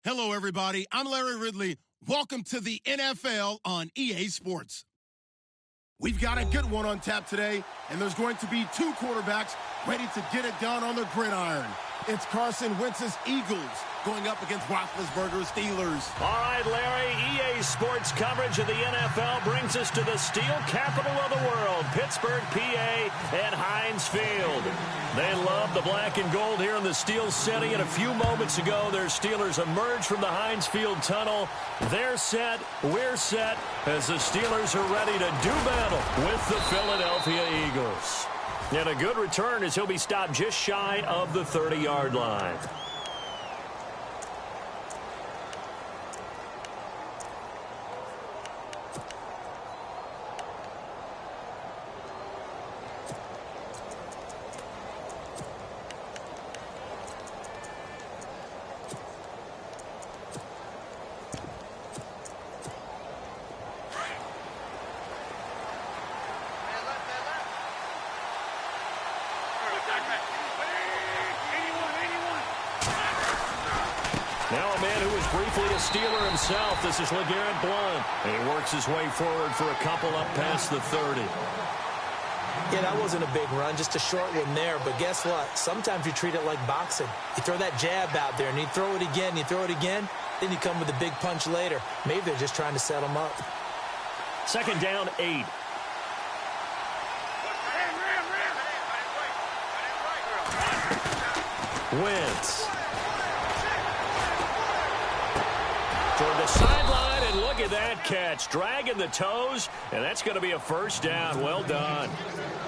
Hello, everybody. I'm Larry Ridley. Welcome to the NFL on EA Sports. We've got a good one on tap today, and there's going to be two quarterbacks ready to get it done on the gridiron. It's Carson Wentz's Eagles going up against Roethlisberger's Steelers. All right, Larry, EA Sports coverage of the NFL brings us to the steel capital of the world, Pittsburgh, PA, and Heinz Field. They love the black and gold here in the steel setting, and a few moments ago, their Steelers emerged from the Heinz Field tunnel. They're set, we're set, as the Steelers are ready to do battle with the Philadelphia Eagles. And a good return as he'll be stopped just shy of the 30-yard line. Now a man who was briefly a Steeler himself. This is LeGarrette Blount. And he works his way forward for a couple up past the 30. Yeah, that wasn't a big run, just a short one there. But guess what? Sometimes you treat it like boxing. You throw that jab out there, and you throw it again, then you come with a big punch later. Maybe they're just trying to set him up. Second down, 8. Wentz. Toward the sideline, and look at that catch. Dragging the toes, and that's going to be a first down. Well done.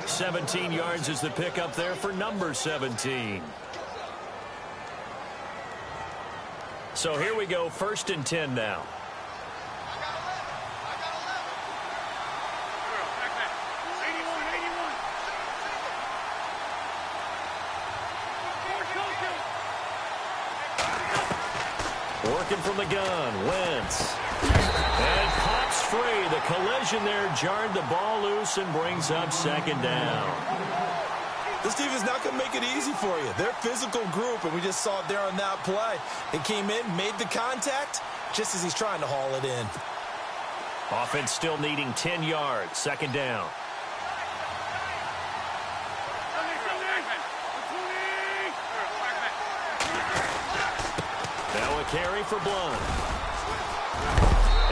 17 yards is the pickup there for number 17. So here we go, 1st and 10 now. Working from the gun, Wentz. And pops free. The collision there jarred the ball loose and brings up 2nd down. This team is not going to make it easy for you. They're a physical group, and we just saw it there on that play. He came in, made the contact, just as he's trying to haul it in. Offense still needing 10 yards. 2nd down. Now a carry for Blount.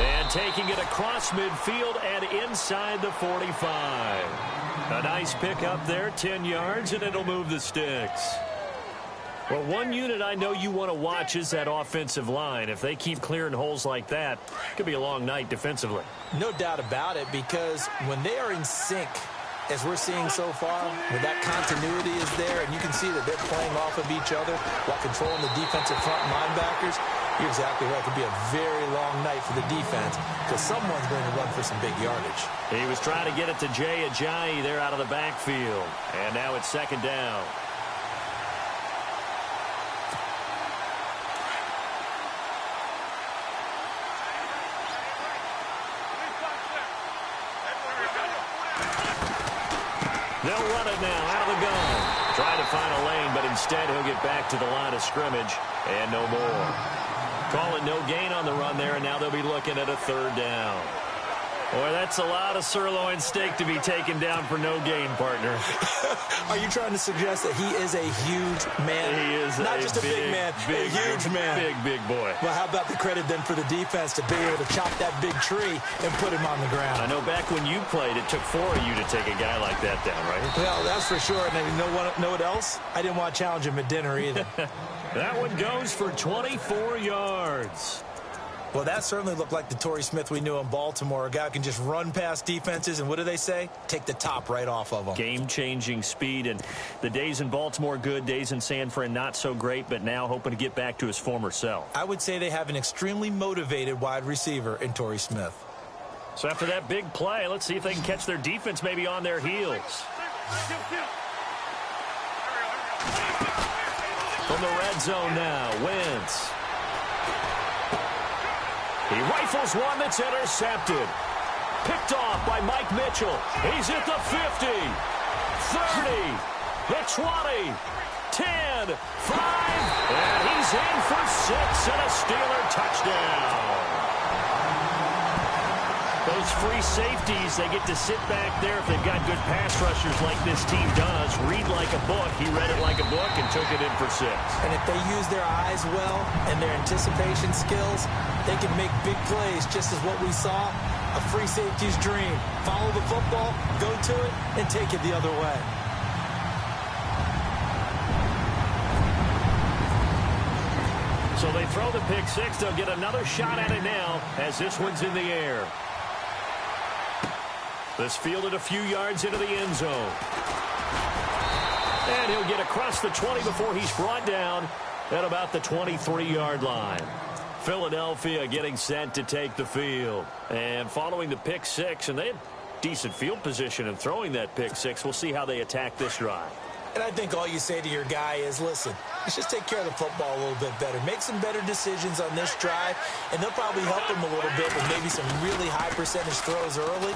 And taking it across midfield and inside the 45. A nice pick up there, 10 yards, and it'll move the sticks. Well, one unit I know you want to watch is that offensive line. If they keep clearing holes like that, it could be a long night defensively. No doubt about it, because when they are in sync, as we're seeing so far, when that continuity is there, and you can see that they're playing off of each other while controlling the defensive front linebackers, you're exactly right. It could be a very long night for the defense because someone's going to run for some big yardage. He was trying to get it to Jay Ajayi there out of the backfield. And now it's 2nd down. They'll run it now out of the gun. Trying to find a lane, but instead he'll get back to the line of scrimmage and no more. Calling no gain on the run there, and now they'll be looking at a 3rd down. Boy, that's a lot of sirloin steak to be taken down for no gain, partner. Are you trying to suggest that he is a huge man? He is not just a big man, a huge man. Big boy. Well, how about the credit then for the defense to be able to chop that big tree and put him on the ground? I know back when you played, it took 4 of you to take a guy like that down, right? Well, that's for sure. And you know what else? I didn't want to challenge him at dinner either. That one goes for 24 yards. Well, that certainly looked like the Torrey Smith we knew in Baltimore. A guy who can just run past defenses, and what do they say? Take the top right off of them. Game-changing speed, and the days in Baltimore good, days in San Fran not so great, but now hoping to get back to his former self. I would say they have an extremely motivated wide receiver in Torrey Smith. So after that big play, let's see if they can catch their defense maybe on their heels. From the red zone now, Wentz. He rifles one that's intercepted. Picked off by Mike Mitchell. He's at the 50, 30, the 20, 10, 5, and he's in for 6 and a Steeler touchdown. Those free safeties, they get to sit back there if they've got good pass rushers like this team does. Read like a book. He read it like a book and took it in for 6. And if they use their eyes well and their anticipation skills, they can make big plays, just as what we saw, a free safety's dream. Follow the football, go to it, and take it the other way. So they throw the pick 6. They'll get another shot at it now as this one's in the air. This fielded a few yards into the end zone. And he'll get across the 20 before he's brought down at about the 23-yard line. Philadelphia getting set to take the field. And following the pick 6, and they had decent field position in throwing that pick 6. We'll see how they attack this drive. And I think all you say to your guy is, listen, let's just take care of the football a little bit better. Make some better decisions on this drive, and they'll probably help him a little bit with maybe some really high percentage throws early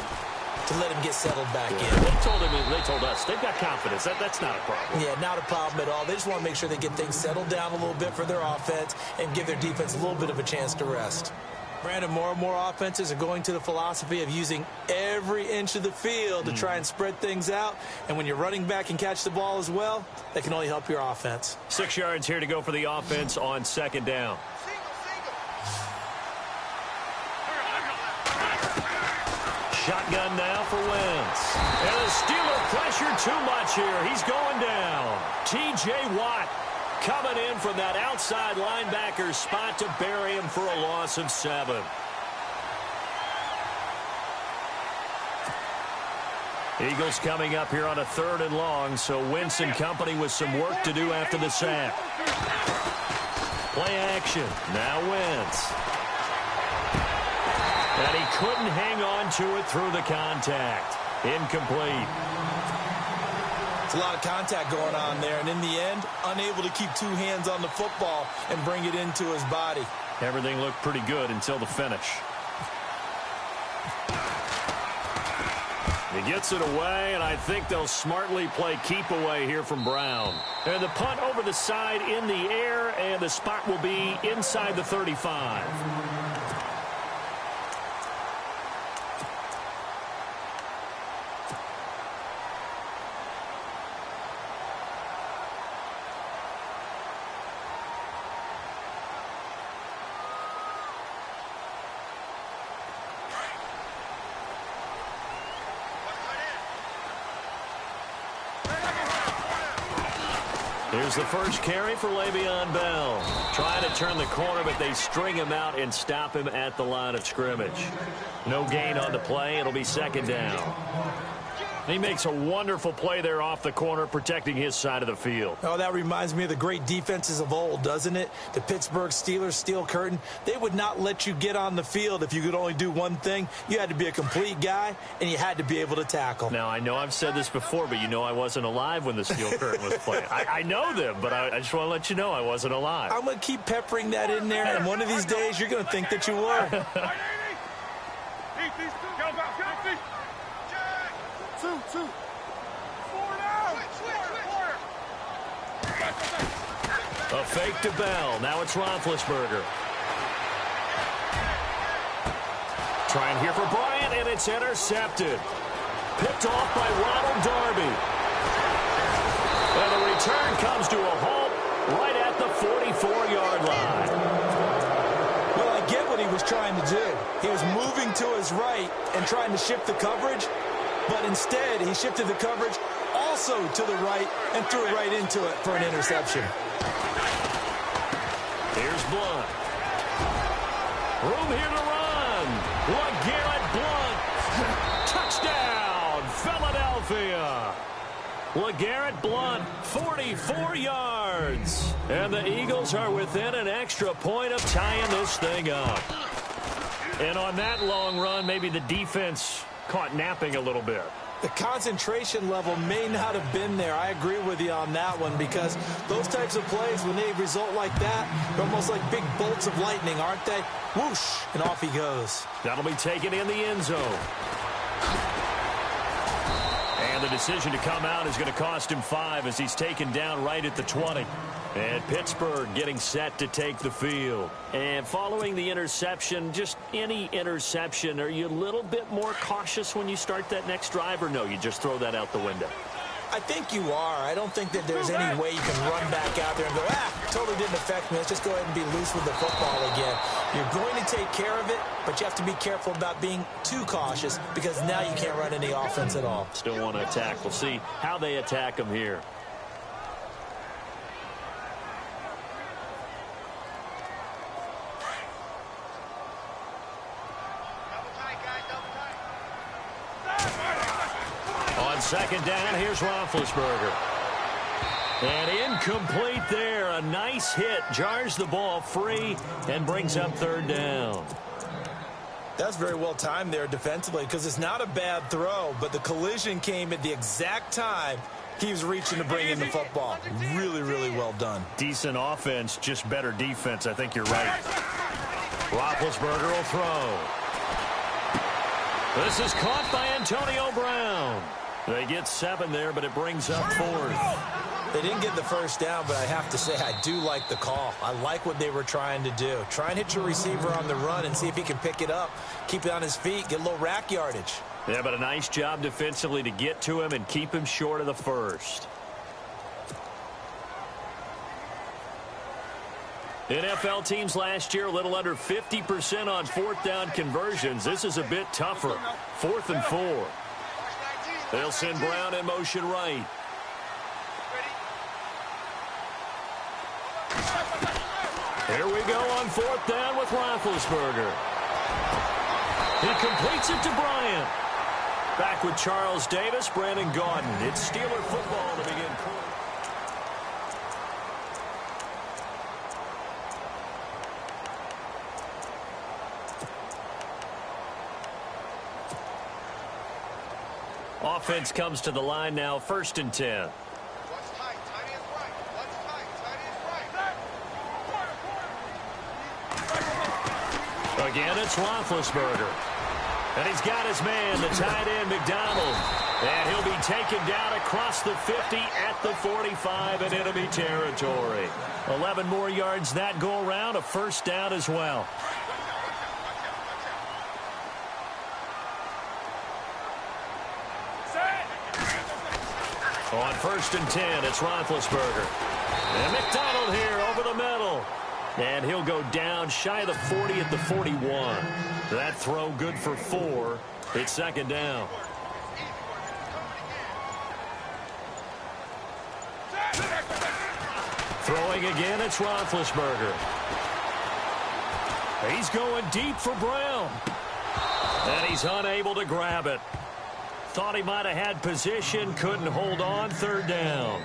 to let him get settled back in. They told us they've got confidence. That's not a problem. Yeah, not a problem at all. They just want to make sure they get things settled down a little bit for their offense and give their defense a little bit of a chance to rest. Brandon, more and more offenses are going to the philosophy of using every inch of the field to try and spread things out. And when you're running back and catch the ball as well, that can only help your offense. 6 yards here to go for the offense on 2nd down. Shotgun now for Wentz. And the Steeler pressure too much here. He's going down. T.J. Watt coming in from that outside linebacker spot to bury him for a loss of 7. Eagles coming up here on a 3rd and long, so Wentz and company with some work to do after the sack. Play action. Now Wentz. And he couldn't hang on to it through the contact. Incomplete. It's a lot of contact going on there, and in the end, unable to keep 2 hands on the football and bring it into his body. Everything looked pretty good until the finish. He gets it away, and I think they'll smartly play keep away here from Brown. And the punt over the side in the air, and the spot will be inside the 35. Here's the first carry for Le'Veon Bell. Trying to turn the corner, but they string him out and stop him at the line of scrimmage. No gain on the play. It'll be 2nd down. He makes a wonderful play there off the corner, protecting his side of the field. Oh, that reminds me of the great defenses of old, doesn't it? The Pittsburgh Steelers, steel curtain. They would not let you get on the field if you could only do one thing. You had to be a complete guy, and you had to be able to tackle. Now, I know I've said this before, but you know I wasn't alive when the steel curtain was playing. I know them, but I just want to let you know I wasn't alive. I'm going to keep peppering that in there, and one of these days you're going to think that you were. A fake to Bell. Now it's Roethlisberger. Trying here for Bryant, and it's intercepted. Picked off by Ronald Darby. And the return comes to a halt right at the 44-yard line. Well, I get what he was trying to do. He was moving to his right and trying to shift the coverage, but instead he shifted the coverage also to the right and threw it right into it for an interception. Here's Blunt. Room here to run. LeGarrette Blunt. Touchdown, Philadelphia. LeGarrette Blunt, 44 yards. And the Eagles are within an extra point of tying this thing up. And on that long run, maybe the defense caught napping a little bit. The concentration level may not have been there. I agree with you on that one, because those types of plays, when they result like that, they're almost like big bolts of lightning, aren't they? Whoosh, and off he goes. That'll be taken in the end zone. And the decision to come out is going to cost him 5 as he's taken down right at the 20. And Pittsburgh getting set to take the field. And following the interception, just any interception, are you a little bit more cautious when you start that next drive, or no, you just throw that out the window? I think you are. I don't think that there's any way you can run back out there and go, totally didn't affect me. Let's just go ahead and be loose with the football again. You're going to take care of it, but you have to be careful about being too cautious because now you can't run any offense at all. Still want to attack. We'll see how they attack him here. On second down, here's Roethlisberger. And incomplete there. A nice hit. Jars the ball free and brings up third down. That's very well timed there defensively because it's not a bad throw, but the collision came at the exact time he was reaching to bring in the football. Really, really well done. Decent offense, just better defense. I think you're right. Roethlisberger will throw. This is caught by Antonio Brown. They get 7 there, but it brings up 4th. They didn't get the first down, but I have to say I do like the call. I like what they were trying to do. Try and hit your receiver on the run and see if he can pick it up, keep it on his feet, get a little rack yardage. Yeah, but a nice job defensively to get to him and keep him short of the first. NFL teams last year a little under 50% on 4th down conversions. This is a bit tougher. 4th and 4. They'll send Brown in motion right. Here we go on 4th down with Roethlisberger. He completes it to Bryant. Back with Charles Davis, Brandon Gaudin. It's Steeler football to begin quarter. Offense comes to the line now, 1st and 10. Again, it's Roethlisberger. And he's got his man, the tight end, McDonald. And he'll be taken down across the 50 at the 45 in enemy territory. 11 more yards that go around, a 1st down as well. On 1st and 10, it's Roethlisberger. And McDonald here over the middle. And he'll go down shy of the 40 at the 41. That throw good for 4. It's 2nd down. Throwing again, it's Roethlisberger. He's going deep for Brown. And he's unable to grab it. Thought he might have had position, couldn't hold on, 3rd down.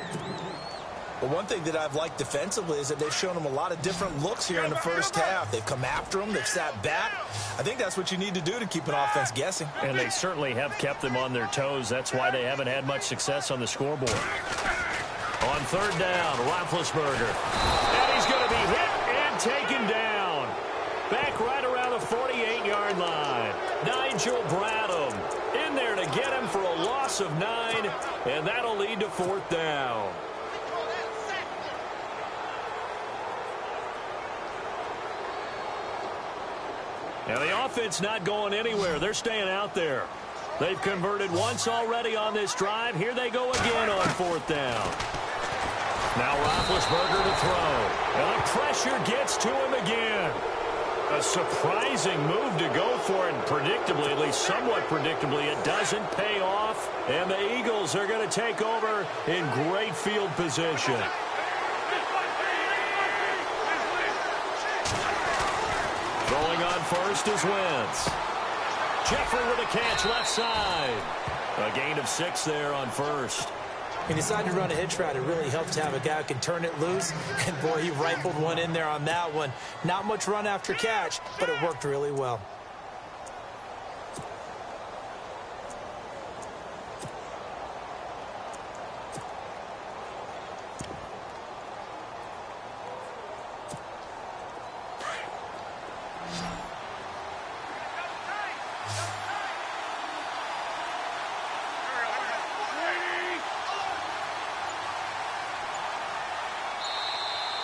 Well, one thing that I've liked defensively is that they've shown him a lot of different looks here in the first half. They've come after him. They've sat back. I think that's what you need to do to keep an offense guessing. And they certainly have kept them on their toes. That's why they haven't had much success on the scoreboard. On 3rd down, Roethlisberger. And he's going to be hit and taken down. Back right around the 48-yard line. Nigel Bradham in there to get him for a loss of 9. And that'll lead to 4th down. Now, the offense not going anywhere. They're staying out there. They've converted once already on this drive. Here they go again on 4th down. Now Roethlisberger to throw. And the pressure gets to him again. A surprising move to go for it. And predictably, at least somewhat predictably, it doesn't pay off. And the Eagles are going to take over in great field position. Throwing on 1st is Wentz. Jeffrey with a catch left side. A gain of 6 there on 1st. He decided to run a hitch route. It really helps to have a guy who can turn it loose. And, boy, he rifled one in there on that one. Not much run after catch, but it worked really well.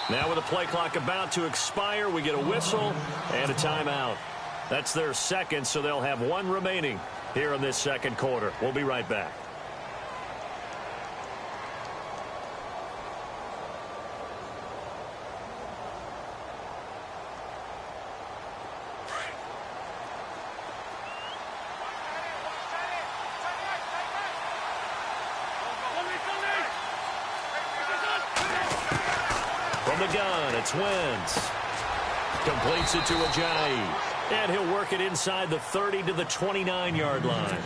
Now with the play clock about to expire, we get a whistle and a timeout. That's their second, so they'll have one remaining here in this second quarter. We'll be right back. From the gun, it's Wentz. Completes it to Ajayi. And he'll work it inside the 30 to the 29-yard line.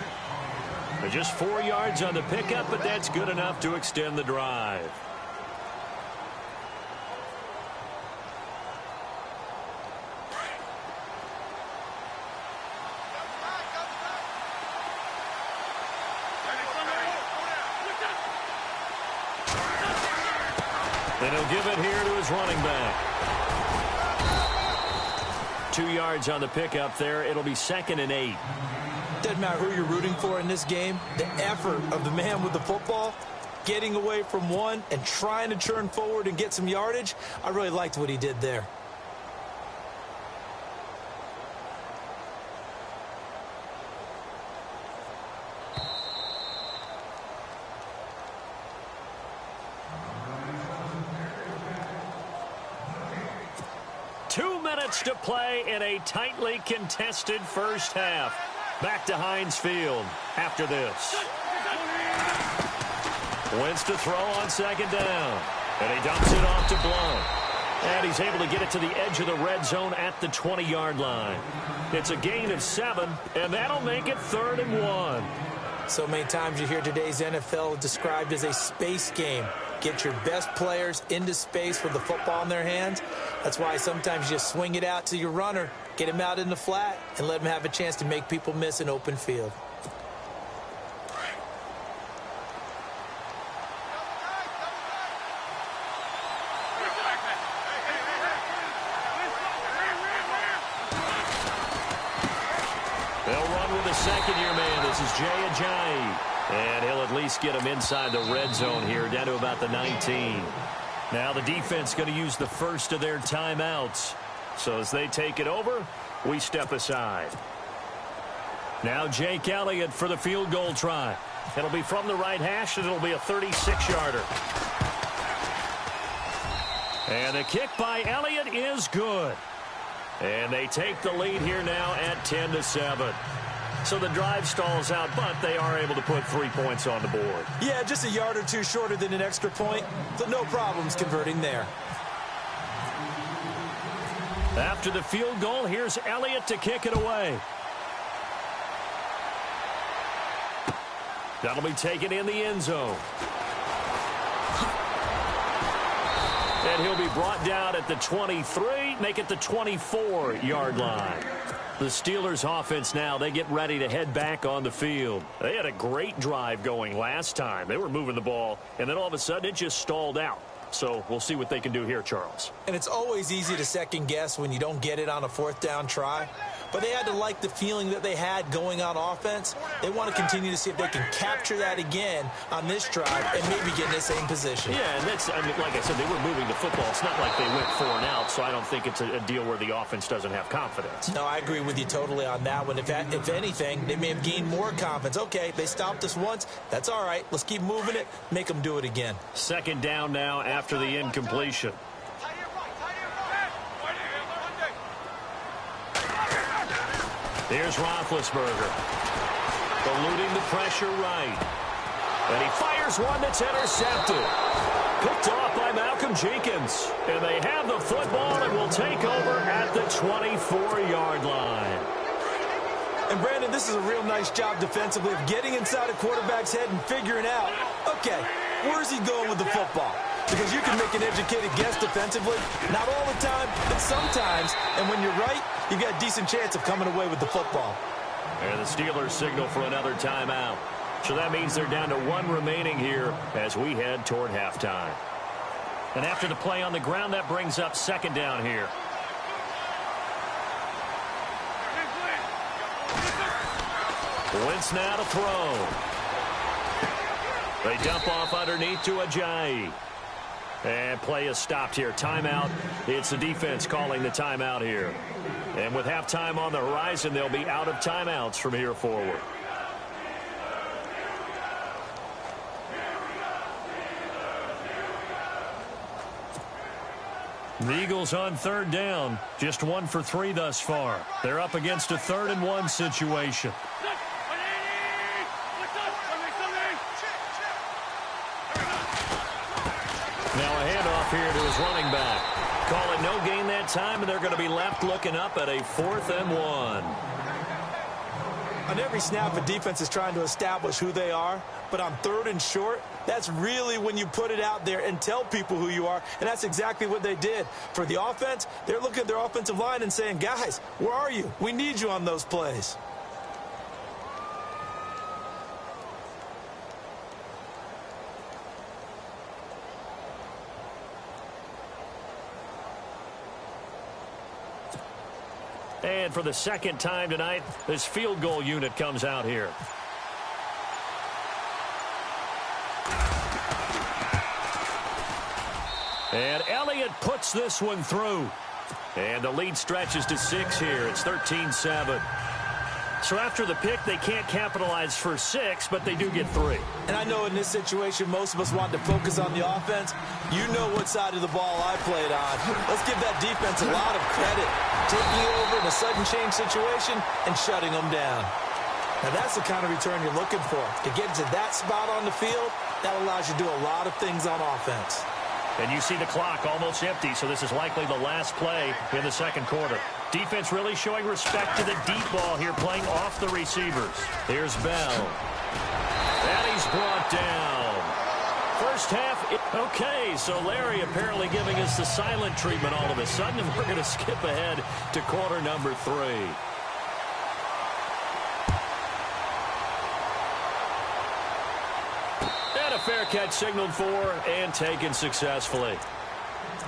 Just 4 yards on the pickup, but that's good enough to extend the drive. And he'll give it here to his running back. 2 yards on the pickup there. It'll be 2nd and 8. Doesn't matter who you're rooting for in this game. The effort of the man with the football, getting away from one and trying to turn forward and get some yardage, I really liked what he did there. To play in a tightly contested first half. Back to Heinz Field after this. Wentz to throw on second down. And he dumps it off to Blount. And he's able to get it to the edge of the red zone at the 20-yard line. It's a gain of 7, and that'll make it 3rd and 1. So many times you hear today's NFL described as a space game. Get your best players into space with the football in their hands. That's why sometimes you just swing it out to your runner, get him out in the flat, and let him have a chance to make people miss an open field. They'll run with a second-year man. This is Jay Ajayi. And he'll at least get him inside the red zone here, down to about the 19. Now the defense going to use the first of their timeouts. So as they take it over, we step aside. Now Jake Elliott for the field goal try. It'll be from the right hash, and it'll be a 36-yarder. And the kick by Elliott is good. And they take the lead here now at 10-7. So the drive stalls out, but they are able to put 3 points on the board. Yeah, just a yard or two shorter than an extra point, so no problems converting there. After the field goal, here's Elliott to kick it away. That'll be taken in the end zone. And he'll be brought down at the 23, make it the 24-yard line. The Steelers offense now, they get ready to head back on the field. They had a great drive going last time. They were moving the ball, and then all of a sudden it just stalled out. So we'll see what they can do here, Charles. And it's always easy to second guess when you don't get it on a 4th down try. But they had to like the feeling that they had going on offense. They want to continue to see if they can capture that again on this drive and maybe get in the same position. Yeah, and that's, I mean, like I said, they were moving the football. It's not like they went 4 and out, so I don't think it's a deal where the offense doesn't have confidence. No, I agree with you totally on that one. If anything, they may have gained more confidence. Okay, they stopped us once. That's all right. Let's keep moving it. Make them do it again. Second down now after the incompletion. Here's Roethlisberger. Eluding the pressure right. And he fires one that's intercepted. Picked off by Malcolm Jenkins. And they have the football and will take over at the 24-yard line. And, Brandon, this is a real nice job defensively of getting inside a quarterback's head and figuring out, okay, where's he going with the football? Because you can make an educated guess defensively. Not all the time, but sometimes. And when you're right, you've got a decent chance of coming away with the football. And the Steelers signal for another timeout. So that means they're down to 1 remaining here as we head toward halftime. And after the play on the ground, that brings up second down here. Wentz now to throw. They dump off underneath to Ajayi. And play is stopped here. Timeout. It's the defense calling the timeout here. And with halftime on the horizon, they'll be out of timeouts from here forward. The Eagles on third down. Just 1 for 3 thus far. They're up against a 3rd and 1 situation. Now a handoff here to his running back. Call it no gain that time, and they're going to be left looking up at a 4th and 1. On every snap, a defense is trying to establish who they are, but on 3rd and short, that's really when you put it out there and tell people who you are, and that's exactly what they did. For the offense, they're looking at their offensive line and saying, guys, where are you? We need you on those plays. And for the second time tonight, this field goal unit comes out here. And Elliott puts this one through. And the lead stretches to 6 here. It's 13-7. So after the pick, they can't capitalize for 6, but they do get 3. And I know in this situation, most of us want to focus on the offense. You know what side of the ball I played on. Let's give that defense a lot of credit. Taking it over in a sudden change situation and shutting them down. Now that's the kind of return you're looking for. To get to that spot on the field, that allows you to do a lot of things on offense. And you see the clock almost empty, so this is likely the last play in the second quarter. Defense really showing respect to the deep ball here, playing off the receivers. Here's Bell. And he's brought down. First half, okay, so Larry apparently giving us the silent treatment all of a sudden, and we're going to skip ahead to quarter number 3. And a fair catch signaled for and taken successfully.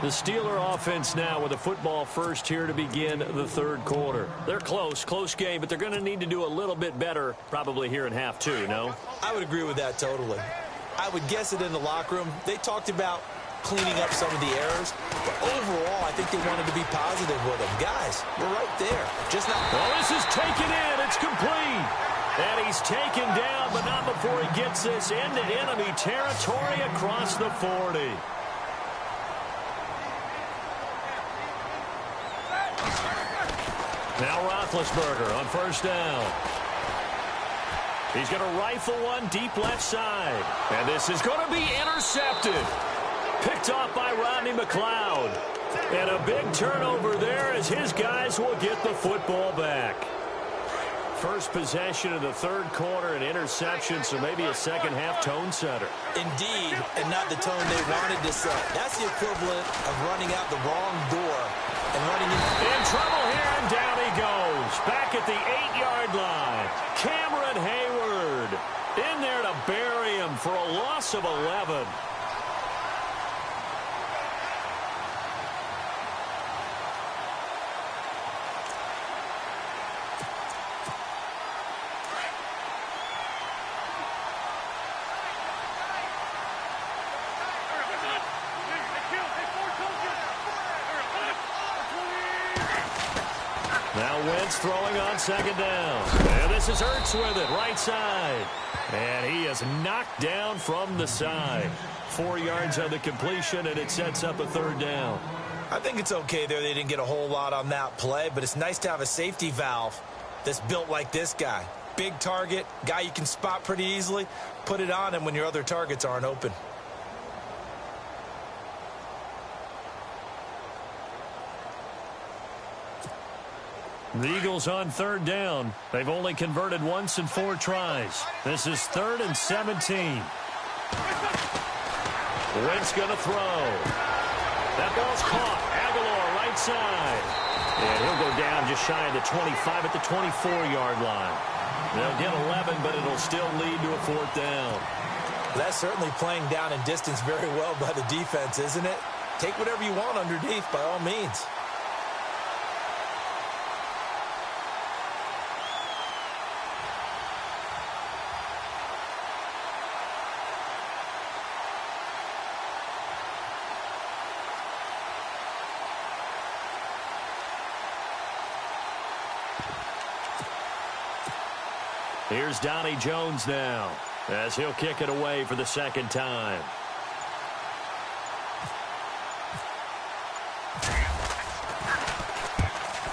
The Steeler offense now with a football first here to begin the third quarter. They're close game, but they're going to need to do a little bit better probably here in half 2, no? I would agree with that totally. I would guess it in the locker room. They talked about cleaning up some of the errors, but overall, I think they wanted to be positive with them. Guys, we're right there. Just not. Well, this is taken in. It's complete. And he's taken down, but not before he gets this into enemy territory across the 40. Now Roethlisberger on first down. He's going to rifle one deep left side. And this is going to be intercepted. Picked off by Rodney McLeod. And a big turnover there as his guys will get the football back. First possession of the third quarter, an interception, so maybe a second half tone setter. Indeed, and not the tone they wanted to set. That's the equivalent of running out the wrong door and running in trouble here, and down he goes. Back at the 8-yard line. Cameron Hayward in there to bury him for a loss of 11. Throwing on second down. And this is Ertz with it, right side. And he is knocked down from the side. 4 yards on the completion, and it sets up a third down. I think it's okay there. They didn't get a whole lot on that play, but it's nice to have a safety valve that's built like this guy. Big target, guy you can spot pretty easily. Put it on him when your other targets aren't open. The Eagles on third down. They've only converted once in 4 tries. This is 3rd and 17. Wentz going to throw. That ball's caught. Aguilar right side. And he'll go down just shy of the 25 at the 24-yard line. They'll get 11, but it'll still lead to a 4th down. That's certainly playing down in distance very well by the defense, isn't it? Take whatever you want underneath by all means. Here's Donnie Jones now, as he'll kick it away for the second time.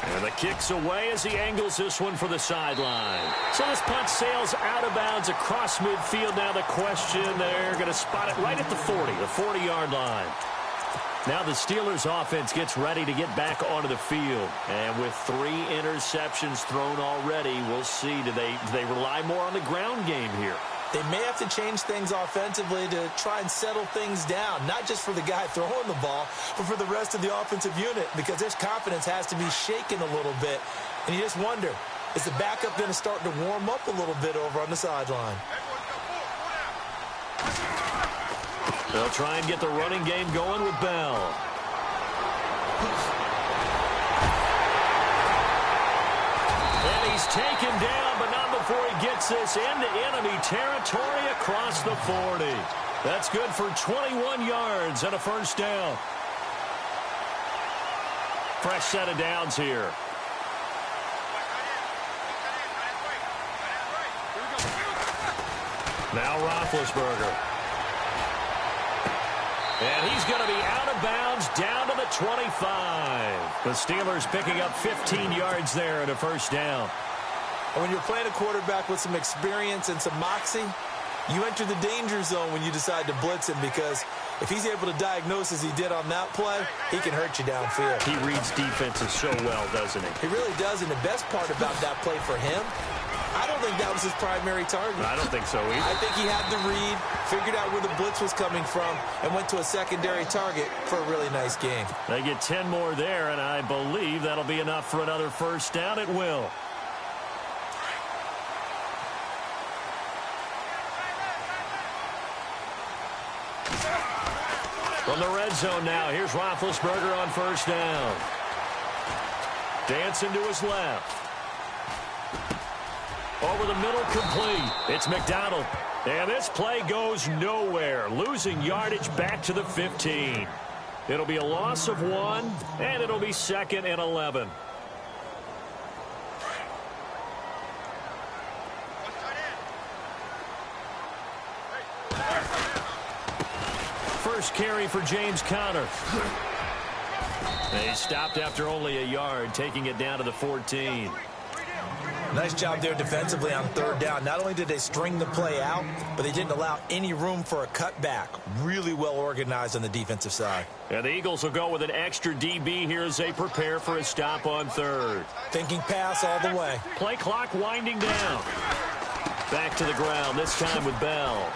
And the kick's away as he angles this one for the sideline. So this punt sails out of bounds across midfield. Now the question, they're going to spot it right at the 40-yard line. Now the Steelers offense gets ready to get back onto the field. And with 3 interceptions thrown already, we'll see, do they rely more on the ground game here? They may have to change things offensively to try and settle things down, not just for the guy throwing the ball, but for the rest of the offensive unit, because their confidence has to be shaken a little bit. And you just wonder, is the backup going to start to warm up a little bit over on the sideline? They'll try and get the running game going with Bell. And he's taken down, but not before he gets this into enemy territory across the 40. That's good for 21 yards and a first down. Fresh set of downs here. Now Roethlisberger. And he's going to be out of bounds down to the 25. The Steelers picking up 15 yards there and a first down. And when you're playing a quarterback with some experience and some moxie, you enter the danger zone when you decide to blitz him, because if he's able to diagnose as he did on that play, he can hurt you downfield. He reads defenses so well, doesn't he? He really does, and the best part about that play for him, I don't think that was his primary target. I don't think so either. I think he had the read, figured out where the blitz was coming from, and went to a secondary target for a really nice game. They get 10 more there, and I believe that'll be enough for another first down. It will. From the red zone now, here's Roethlisberger on first down. Dancing to his left. Over the middle, complete. It's McDonald. And this play goes nowhere. Losing yardage back to the 15. It'll be a loss of 1, and it'll be 2nd and 11. First carry for James Conner. They stopped after only a yard, taking it down to the 14. Nice job there defensively on third down. Not only did they string the play out, but they didn't allow any room for a cutback. Really well organized on the defensive side. And the Eagles will go with an extra DB here as they prepare for a stop on third. Thinking pass all the way. Play clock winding down. Back to the ground, this time with Bell.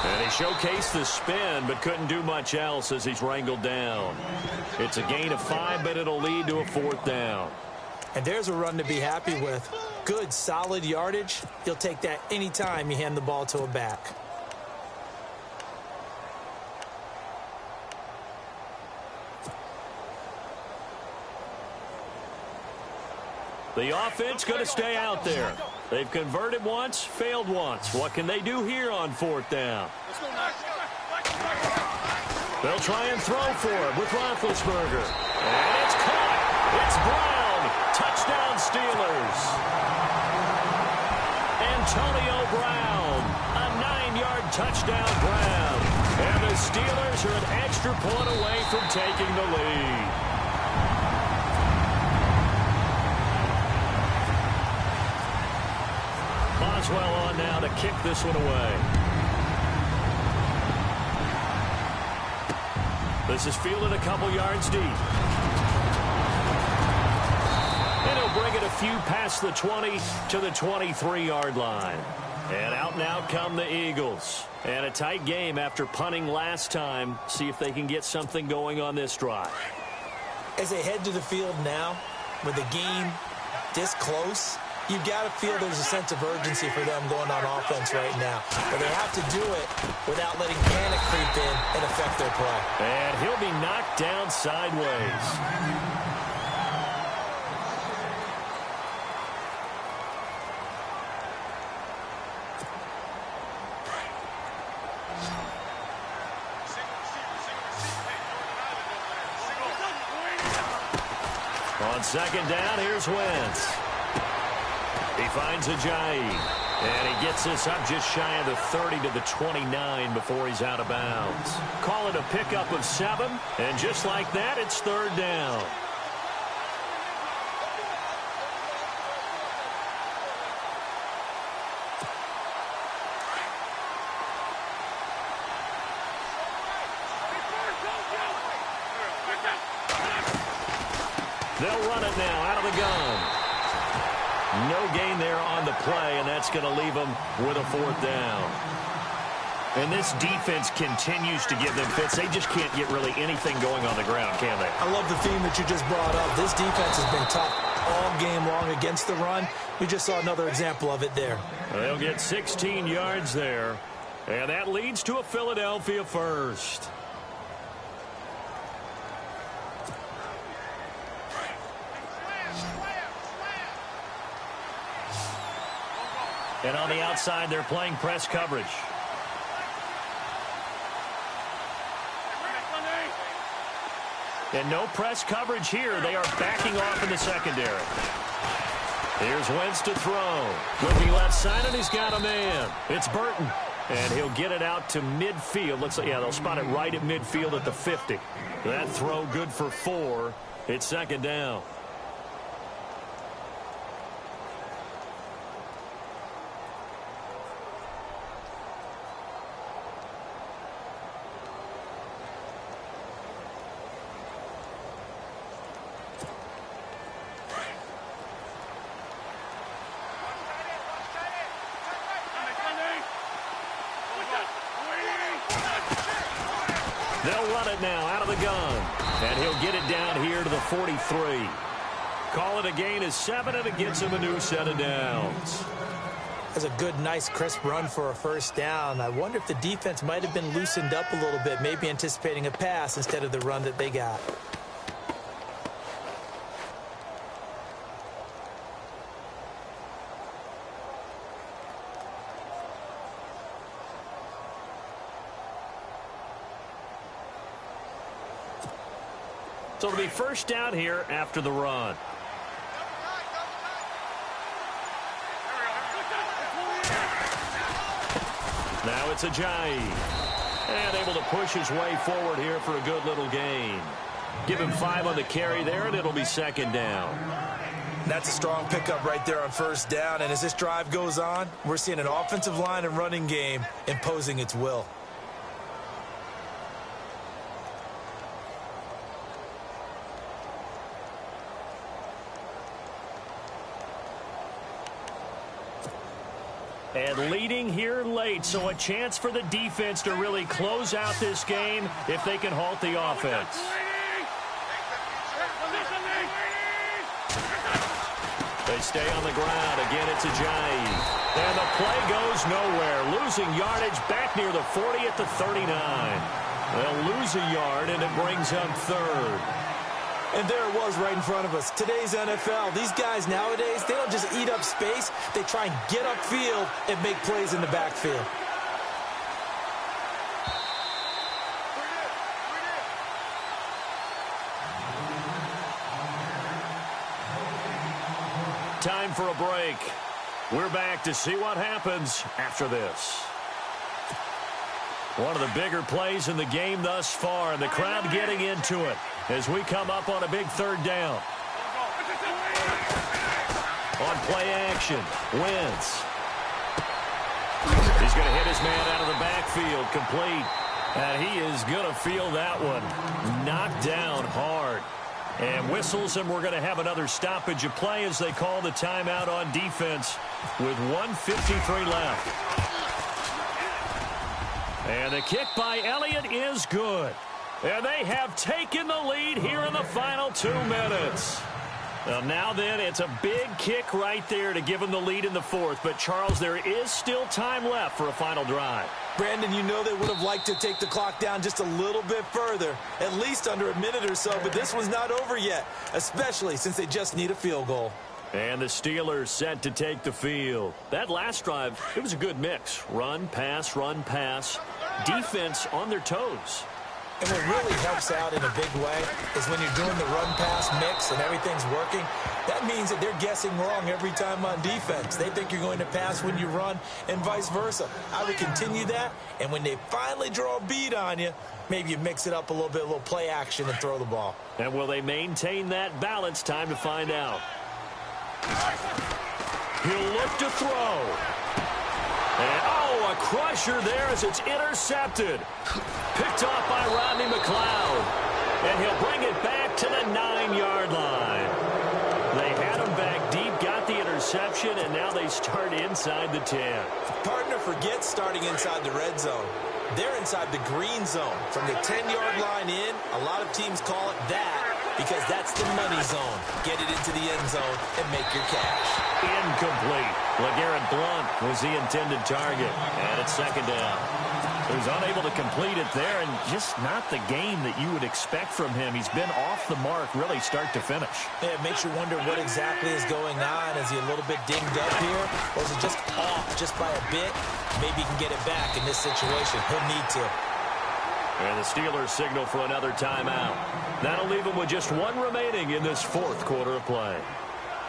And he showcased the spin, but couldn't do much else as he's wrangled down. It's a gain of 5, but it'll lead to a 4th down. And there's a run to be happy with. Good, solid yardage. You'll take that anytime you hand the ball to a back. The offense going to stay out there. They've converted once, failed once. What can they do here on 4th down? They'll try and throw for it with Roethlisberger. And it's caught. It's Brown. Touchdown Steelers. Antonio Brown. A 9-yard touchdown grab. And the Steelers are an extra point away from taking the lead. Boswell on now to kick this one away. This is fielded a couple yards deep. And he'll bring it a few past the 20 to the 23-yard line. And out come the Eagles. And a tight game after punting last time. See if they can get something going on this drive. As they head to the field now, with the game this close, you've got to feel there's a sense of urgency for them going on offense right now. But they have to do it without letting panic creep in and affect their play. And he'll be knocked down sideways. On second down, here's Wentz. He finds Ajayi. And he gets this up just shy of the 30 to the 29 before he's out of bounds. Call it a pickup of 7. And just like that, it's 3rd down. They'll run it now out of the gun. No gain there on the play, and that's going to leave them with a 4th down. And this defense continues to give them fits. They just can't get really anything going on the ground, can they? I love the theme that you just brought up. This defense has been tough all game long against the run. We just saw another example of it there. They'll get 16 yards there, and that leads to a Philadelphia first. And on the outside, they're playing press coverage. And no press coverage here. They are backing off in the secondary. Here's Wentz to throw. Looking left side, and he's got a man. It's Burton. And he'll get it out to midfield. Looks like, yeah, they'll spot it right at midfield at the 50. That throw good for 4. It's 2nd down. They'll run it now out of the gun. And he'll get it down here to the 43. Call it a gain of 7, and it gets him a new set of downs. That's a good, nice, crisp run for a 1st down. I wonder if the defense might have been loosened up a little bit, maybe anticipating a pass instead of the run that they got. So it'll be 1st down here after the run. Now it's Ajayi. And able to push his way forward here for a good little gain. Give him 5 on the carry there, and it'll be 2nd down. That's a strong pickup right there on 1st down. And as this drive goes on, we're seeing an offensive line and running game imposing its will. And leading here late, so a chance for the defense to really close out this game if they can halt the offense. They stay on the ground. Again, it's Ajayi. And the play goes nowhere. Losing yardage back near the 40 at the 39. They'll lose a yard, and it brings up 3rd. And there it was right in front of us. Today's NFL, these guys nowadays, they don't just eat up space. They try and get upfield and make plays in the backfield. Time for a break. We're back to see what happens after this. One of the bigger plays in the game thus far, and the crowd getting into it as we come up on a big 3rd down. On play action, Wentz. He's going to hit his man out of the backfield, complete. And he is going to feel that one knocked down hard. And whistles, and we're going to have another stoppage of play as they call the timeout on defense with 1:53 left. And the kick by Elliott is good. And they have taken the lead here in the final 2 minutes. Well, now then, it's a big kick right there to give them the lead in the 4th. But, Charles, there is still time left for a final drive. Brandon, you know they would have liked to take the clock down just a little bit further, at least under a minute or so. But this one's not over yet, especially since they just need a field goal. And the Steelers set to take the field. That last drive, it was a good mix. Run, pass, defense on their toes. And what really helps out in a big way is when you're doing the run-pass mix and everything's working, that means that they're guessing wrong every time on defense. They think you're going to pass when you run and vice versa. I would continue that, and when they finally draw a beat on you, maybe you mix it up a little bit, a little play action, and throw the ball. And will they maintain that balance? Time to find out. He'll look to throw. And, oh, a crusher there as it's intercepted. Picked off by Rodney McLeod. And he'll bring it back to the 9-yard line. They had him back deep, got the interception, and now they start inside the 10. Partner forgets starting inside the red zone. They're inside the green zone. From the 10-yard line in, a lot of teams call it that because that's the money zone. Get it into the end zone and make your cash. Incomplete. LeGarrette Blount was the intended target. And it's second down. He was unable to complete it there, and just not the game that you would expect from him. He's been off the mark really start to finish. Yeah, it makes you wonder what exactly is going on. Is he a little bit dinged up here, or is it just off just by a bit? Maybe he can get it back in this situation. He'll need to. And the Steelers signal for another timeout. That'll leave them with just one remaining in this fourth quarter of play.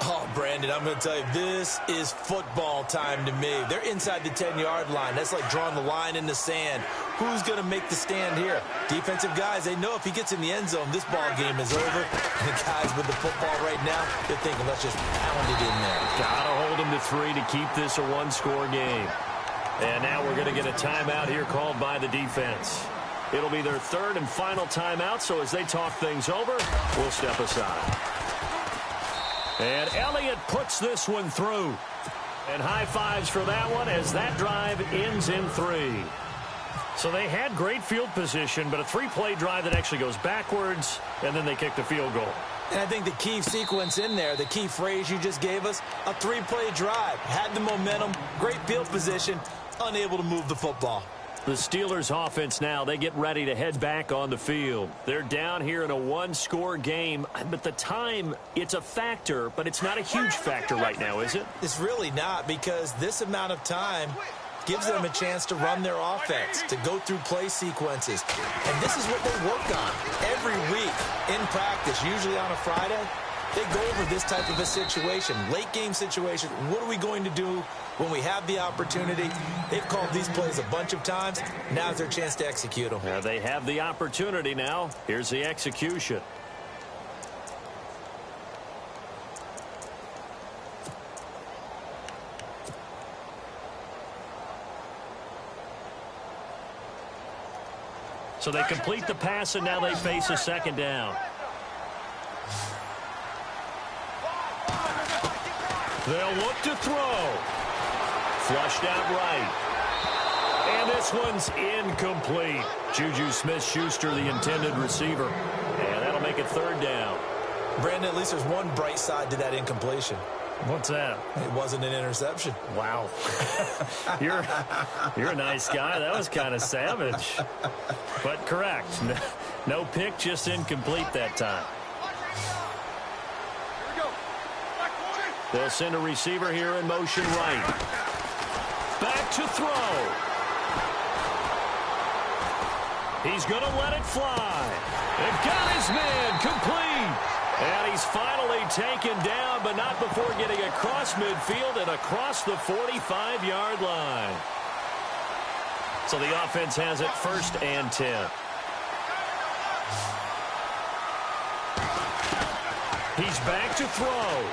Oh, Brandon, I'm going to tell you, this is football time to me. They're inside the 10-yard line. That's like drawing the line in the sand. Who's going to make the stand here? Defensive guys, they know if he gets in the end zone, this ball game is over. And the guys with the football right now, they're thinking, let's just pound it in there. Got to hold them to 3 to keep this a one-score game. And now we're going to get a timeout here called by the defense. It'll be their third and final timeout, so as they talk things over, we'll step aside. And Elliott puts this one through. And high fives for that one as that drive ends in 3. So they had great field position, but a 3-play drive that actually goes backwards, and then they kick the field goal. And I think the key sequence in there, the key phrase you just gave us, a 3-play drive. Had the momentum, great field position, unable to move the football. The Steelers offense now, they get ready to head back on the field. They're down here in a one-score game, but the time, it's a factor, but it's not a huge factor right now, is it? It's really not, because this amount of time gives them a chance to run their offense, to go through play sequences. And this is what they work on every week in practice, usually on a Friday. They go over this type of a situation, late-game situation. What are we going to do when we have the opportunity? They've called these plays a bunch of times. Now's their chance to execute them. Now they have the opportunity now. Here's the execution. So they complete the pass, and now they face a second down. They'll look to throw. Flushed out right. And this one's incomplete. Juju Smith-Schuster, the intended receiver. And that'll make it third down. Brandon, at least there's one bright side to that incompletion. What's that? It wasn't an interception. Wow. You're a nice guy. That was kind of savage. But correct. No pick, just incomplete that time. They'll send a receiver here in motion right. Back to throw. He's going to let it fly. They've got his man complete. And he's finally taken down, but not before getting across midfield and across the 45-yard line. So the offense has it 1st and 10. He's back to throw.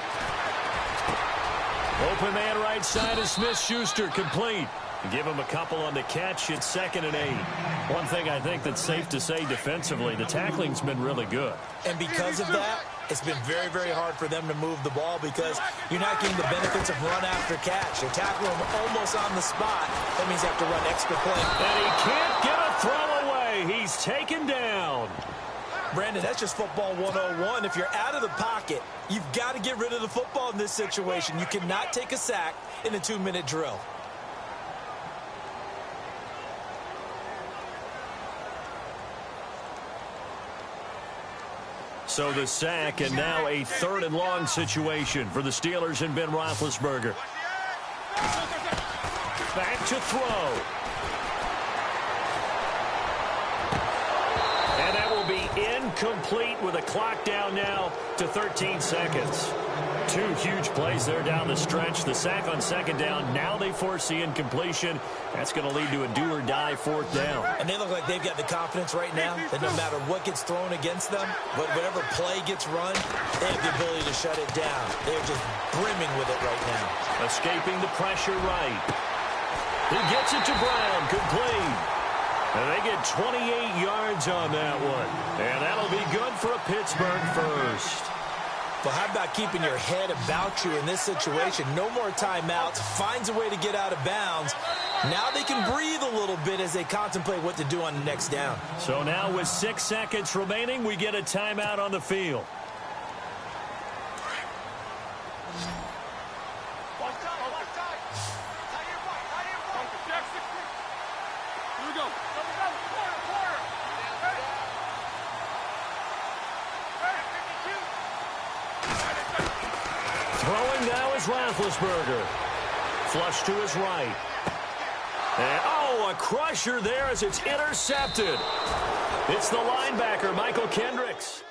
Open man right side is Smith-Schuster, complete. Give him a couple on the catch. It's 2nd and 8. One thing I think that's safe to say defensively, the tackling's been really good. And because of that, it's been very, very hard for them to move the ball because you're not getting the benefits of run after catch. They're tackling him almost on the spot. That means they have to run extra play. And he can't get a throw away. He's taken down. Brandon, that's just football 101. If you're out of the pocket, you've got to get rid of the football in this situation. You cannot take a sack in a 2-minute drill. So the sack, and now a 3rd and long situation for the Steelers and Ben Roethlisberger. Back to throw. be incomplete with a clock down now to 13 seconds. Two huge plays there down the stretch. The sack on second down. Now they force the incompletion. That's going to lead to a do-or-die fourth down. And they look like they've got the confidence right now that no matter what gets thrown against them, whatever play gets run, they have the ability to shut it down. They're just brimming with it right now. Escaping the pressure right. He gets it to Brown. Complete. And they get 28 yards on that one. And that'll be good for a Pittsburgh first. Well, how about keeping your head about you in this situation? No more timeouts. Finds a way to get out of bounds. Now they can breathe a little bit as they contemplate what to do on the next down. So now with 6 seconds remaining, we get a timeout on the field. Throwing now is Roethlisberger. Flush to his right. And, a crusher there as it's intercepted. It's the linebacker, Michael Kendricks.